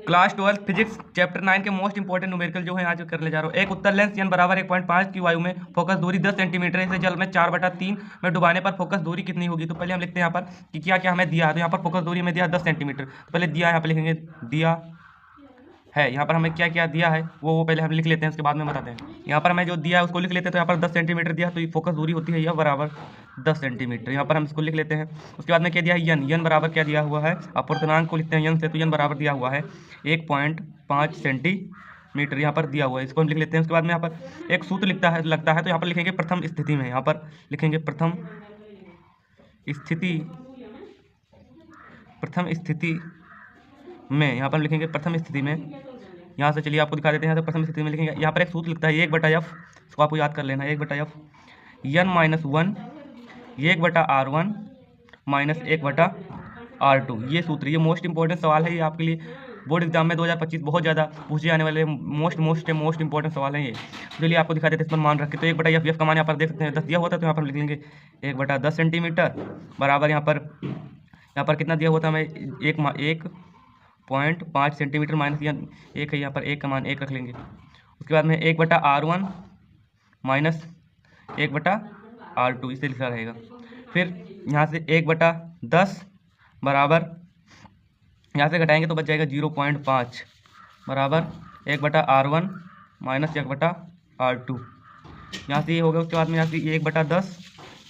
Class 12 physics chapter 9 के most important numerical जो है आज कर ले जा रहा हूँ। एक उत्तर लेंस n बराबर 1.5 की वायु में फोकस दूरी 10 सेंटीमीटर है। इसे जल में 4/3 में डुबाने पर फोकस दूरी कितनी होगी। तो पहले हम लिखते हैं यहाँ पर कि क्या क्या हमें दिया है। तो यहाँ पर फोकस दूरी हमें दिया 10 सेंटीमीटर। तो पहले दिया यहाँ पर लिखेंगे दिया है। यहाँ पर हमें क्या क्या दिया है वो पहले हम लिख लेते हैं, उसके बाद में बताते हैं। यहाँ पर हमें जो दिया है उसको लिख लेते हैं। तो यहाँ पर 10 सेंटीमीटर दिया, तो ये फोकस दूरी होती है यह बराबर 10 सेंटीमीटर। यहाँ पर हम इसको लिख लेते हैं। उसके बाद में क्या दिया है यन बराबर क्या दिया हुआ है, अपूर्णांक को लिखते हैं यन से। तो यन बराबर दिया हुआ है 1.5 सेंटीमीटर यहाँ पर दिया हुआ है, इसको हम लिख लेते हैं। उसके बाद में यहाँ पर एक सूत्र लगता है तो यहाँ पर लिखेंगे प्रथम स्थिति में। यहाँ पर लिखेंगे प्रथम स्थिति में। यहाँ पर लिखेंगे प्रथम स्थिति में। यहाँ से चलिए आपको दिखा देते हैं। तो प्रथम स्थिति में लिखेंगे, यहाँ पर एक सूत्र लिखता है 1/f, इसको आपको याद कर लेना है। 1/f n-1 1/r1 minus 1/r2। ये सूत्र, ये मोस्ट इंपॉर्टेंट सवाल है। ये आपके लिए बोर्ड एग्जाम में 2025 बहुत ज़्यादा पूछे जाने वाले मोस्ट इंपॉर्टेंट सवाल हैं ये। चलिए आपको दिखा देते हैं, इस पर मान रख के। तो 1/f का मान यहाँ पर देख सकते हैं 10 दिया हुआ था, तो यहाँ पर लिख लेंगे 1/10 सेंटीमीटर बराबर यहाँ पर कितना दिया हुआ था हमें 1.5 सेंटीमीटर माइनस एक है, यहाँ पर 1 का मान 1 रख लेंगे। उसके बाद में 1/r1 माइनस 1/r2 इसे लिखा रहेगा। फिर यहाँ से 1/10 बराबर, यहाँ से घटाएंगे तो बच जाएगा 0.5 बराबर 1/r1 माइनस 1/r2। यहाँ से ये होगा। उसके बाद में यहाँ से 1/10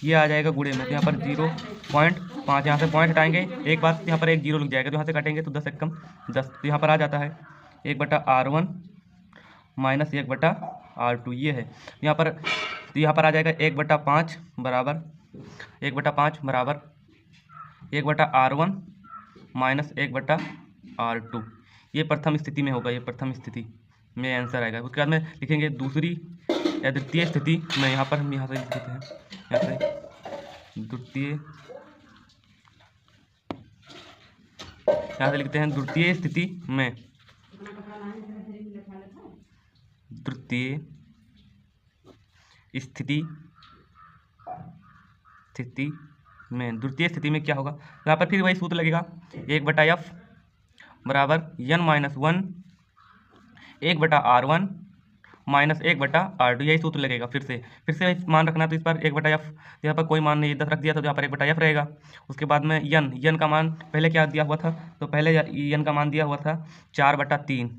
ये आ जाएगा गुणे में, तो यहाँ पर 0.5, यहाँ से पॉइंट हटाएंगे एक बार, यहाँ पर एक 0 लग जाएगा। तो यहाँ से काटेंगे तो 10 एकम 10, तो यहाँ पर आ जाता है 1/r1 माइनस 1/r2 ये है। यहाँ पर आ जाएगा 1/5 बराबर 1/r1 माइनस 1/r2। ये प्रथम स्थिति में होगा, ये प्रथम स्थिति में आंसर आएगा। उसके बाद में लिखेंगे दूसरी या द्वितीय स्थिति में। यहाँ पर हम यहाँ से लिख देते हैं, यहाँ से लिखते हैं द्वितीय स्थिति में। द्वितीय स्थिति में क्या होगा, यहाँ पर फिर वही सूत्र लगेगा 1/f बराबर n-1 1/r1 माइनस 1/r2। यही सूत्र लगेगा। फिर से मान रखना। तो इस पर 1/f, यहाँ पर कोई मान नहीं 10 रख दिया, तो यहाँ पर 1/f रहेगा। उसके बाद में यन का मान पहले क्या दिया हुआ था, तो पहले यन का मान दिया हुआ था 4/3।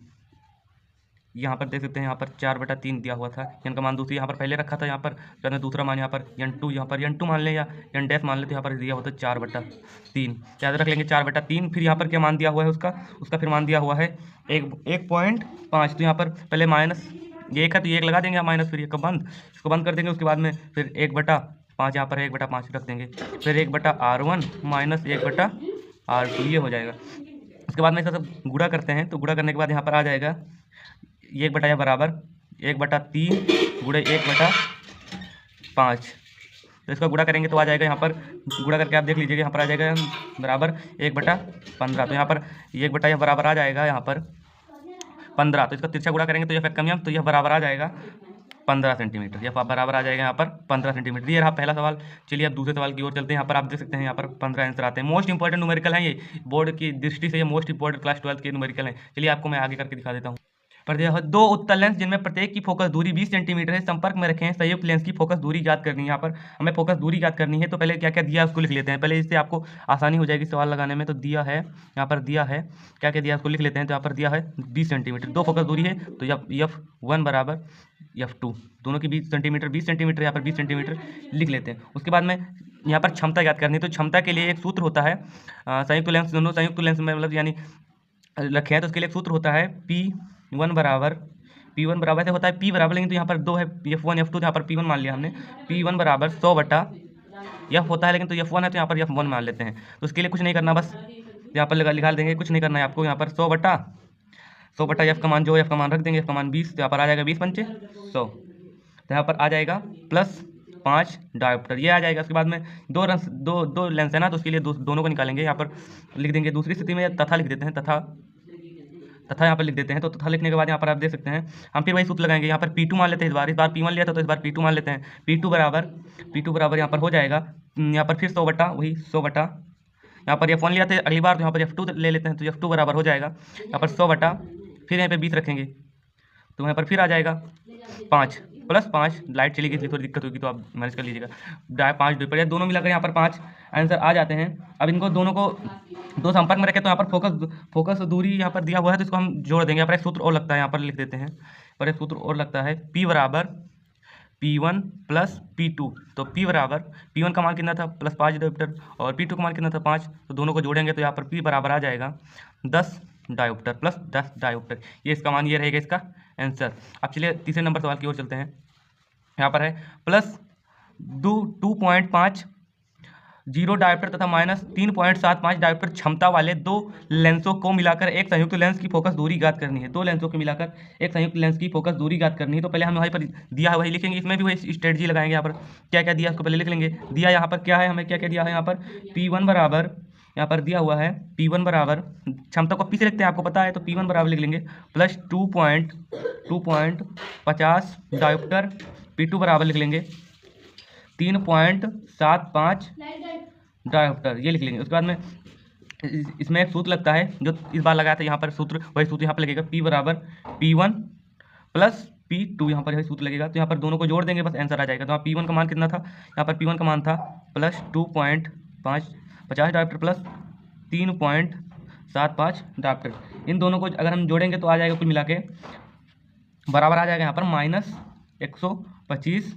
यहाँ पर देख सकते हैं, यहाँ पर 4/3 दिया हुआ था यन का मान। दूसरी यहाँ पर पहले रखा था, यहाँ पर दूसरा मान यहाँ पर n2, यहाँ पर n2 मान लें या n डैश मान लें, तो यहाँ पर दिया हुआ था 4/3। याद रख लेंगे 4/3। फिर यहाँ पर क्या मान दिया हुआ है उसका फिर मान दिया हुआ है 1.5। तो यहाँ पर पहले माइनस 1 है, तो 1 लगा देंगे माइनस, फिर इसको बंद कर देंगे। उसके बाद में फिर 1/5, यहाँ पर 1/5 रख देंगे। फिर 1/r1 माइनस 1/r2 ये हो जाएगा। उसके बाद में इसका सब गुणा करते हैं। तो गुणा करने के बाद यहाँ पर आ जाएगा 1/f बराबर 1/3 गुणे 1/5। तो इसका गुणा करेंगे तो आ जाएगा, यहाँ पर गुणा करके आप देख लीजिएगा, यहाँ पर आ जाएगा बराबर 1/15। तो यहाँ पर 1/f बराबर आ जाएगा यहाँ पर 15। तो इसका तिरछा गुणा करेंगे तो यह कम तो यह बराबर आ जाएगा 15 सेंटीमीटर। यह बराबर आ जाएगा यहाँ पर 15 सेंटीमीटर। ये रहा पहला सवाल। चलिए अब दूसरे सवाल की ओर चलते हैं। यहाँ पर आप देख सकते हैं, यहाँ पर 15 आंसर आते हैं। मोस्ट इंपॉर्टेंट न्यूमेरिकल हैं ये, बोर्ड की दृष्टि से ये मोस्ट इंपॉर्टेंट क्लास 12 के न्यूमेरिकल हैं। चलिए आपको मैं आगे करके दिखा देता हूँ। पर दो उत्तल लेंस जिनमें प्रत्येक की फोकस दूरी 20 सेंटीमीटर है संपर्क में रखे हैं। संयुक्त लेंस की फोकस दूरी याद करनी है। यहाँ पर हमें फोकस दूरी याद करनी है। तो पहले क्या क्या दिया है उसको लिख लेते हैं पहले, इससे आपको आसानी हो जाएगी सवाल लगाने में। तो दिया है, यहाँ पर दिया है क्या क्या दिया उसको लिख लेते हैं। तो यहाँ पर दिया है 20 सेंटीमीटर, दो फोकस दूरी है। तो f1 बराबर f2, दोनों की 20 सेंटीमीटर, यहाँ पर 20 सेंटीमीटर लिख लेते हैं। उसके बाद में यहाँ पर क्षमता याद करनी है। तो क्षमता के लिए एक सूत्र होता है, संयुक्त लेंस, दोनों संयुक्त लेंस में मतलब यानी रखे हैं तो उसके लिए एक सूत्र होता है P1 बराबर से होता है P बराबर, लेकिन तो यहाँ पर 2 है F1 F2, तो यहाँ पर P1 मान लिया हमने। P1 बराबर 100/f होता है, लेकिन तो F1 है तो यहाँ पर F1 मान लेते हैं। तो उसके लिए कुछ नहीं करना, बस यहाँ पर लिखा देंगे, कुछ नहीं करना है आपको। यहाँ पर 100/f का मान जो है f का मान रख देंगे, f का मान 20, तो यहाँ पर आ जाएगा 20×5 100। तो यहाँ पर आ जाएगा +5 डायोप्टर ये आ जाएगा। उसके बाद में दो लेंस है ना, तो उसके लिए दोनों को निकालेंगे। यहाँ पर लिख देंगे दूसरी स्थिति में तथा लिख देते हैं, तथा यहाँ पर लिख देते हैं। तो तथा लिखने के बाद यहाँ पर आप देख सकते हैं हम फिर वही सूत्र लगाएंगे। यहाँ पर P2 मान लेते हैं, इस बार P1 लिया था तो इस बार P2 मान लेते हैं। P2 बराबर यहाँ पर हो जाएगा, यहाँ पर फिर 100/, वही 100/, यहाँ पर F1 लिया था अगली बार, तो यहाँ पर F2 ले लेते हैं, तो F2 बराबर हो जाएगा यहाँ पर 100 बटा, फिर यहाँ पे 20 रखेंगे तो यहाँ पर फिर आ जाएगा 5 + 5, लाइट चली गई इसलिए थोड़ी दिक्कत होगी तो आप मैनेज कर लीजिएगा। 5 2 पर दोनों मिलाकर यहाँ पर 5 आंसर आ जाते हैं। अब इनको दोनों को दो संपर्क में रखें तो यहाँ पर फोकस दूरी यहाँ पर दिया हुआ है, तो इसको हम जोड़ देंगे। यहाँ पर एक सूत्र और लगता है, यहाँ पर लिख देते हैं, पर एक सूत्र और लगता है, P बराबर P1 + P2। तो P बराबर P1 का मान कितना था +5 डायोप्टर और P2 का मान कितना था 5, तो दोनों को जोड़ेंगे तो यहाँ पर P बराबर आ जाएगा 10 डायोप्टर + 10 डायोप्टर। ये इसका मान, ये रहेगा इसका आंसर। अब चलिए तीसरे नंबर सवाल की ओर चलते हैं। यहाँ पर है +2.50 डायोप्टर तथा -3.75 डायोप्टर क्षमता वाले दो लेंसों को मिलाकर एक संयुक्त लेंस की फोकस दूरी ज्ञात करनी है। दो लेंसों को मिलाकर एक संयुक्त लेंस की फोकस दूरी ज्ञात करनी है। तो पहले हम वहीं पर दिया है वही लिखेंगे, इसमें भी वही स्ट्रेटजी लगाएंगे। यहाँ पर क्या क्या दिया उसको पहले लिख लेंगे। दिया यहाँ पर क्या है, हमें क्या क्या दिया है, यहाँ पर P1 बराबर, यहाँ पर दिया हुआ है P1 बराबर, क्षमता को P से लिखते हैं आपको पता है, तो P1 बराबर लिख लेंगे +2.50 डायोप्टर, P2 बराबर लिख लेंगे 3.75 डायोप्टर, ये लिख लेंगे। उसके बाद में इसमें एक सूत्र लगता है जो इस बार लगाया था, यहाँ पर सूत्र वही सूत्र यहाँ पर लगेगा, P बराबर P1 + P2, यहाँ पर यही सूत्र लगेगा। तो यहाँ पर दोनों को जोड़ देंगे, बस आंसर आ जाएगा। तो यहाँ P1 का मान कितना था, यहाँ पर P1 का मान था +2.50 डायोप्टर + 3.75 डायोप्टर। इन दोनों को अगर हम जोड़ेंगे तो आ जाएगा कुल मिला के बराबर आ जाएगा यहाँ पर -125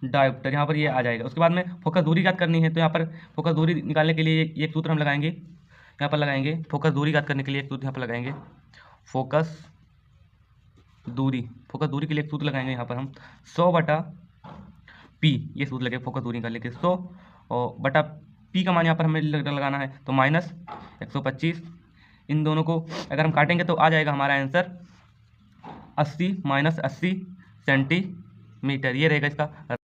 डायोप्टर, यहाँ पर ये आ जाएगा। उसके बाद में फोकस दूरी ज्ञात करनी है, तो यहाँ पर फोकस दूरी निकालने के लिए एक सूत्र हम लगाएंगे, यहाँ पर लगाएंगे फोकस दूरी ज्ञात करने के लिए एक सूत्र यहाँ पर लगाएंगे, फोकस दूरी के लिए एक सूत्र लगाएंगे यहाँ पर हम 100 बटा P, ये सूत्र लगे फोकस दूरी निकालने के 100 और बटा P का मान यहाँ पर हमें लगाना है, तो -125। इन दोनों को अगर हम काटेंगे तो आ जाएगा हमारा आंसर 80 - 80 सेंटीमीटर, ये रहेगा इसका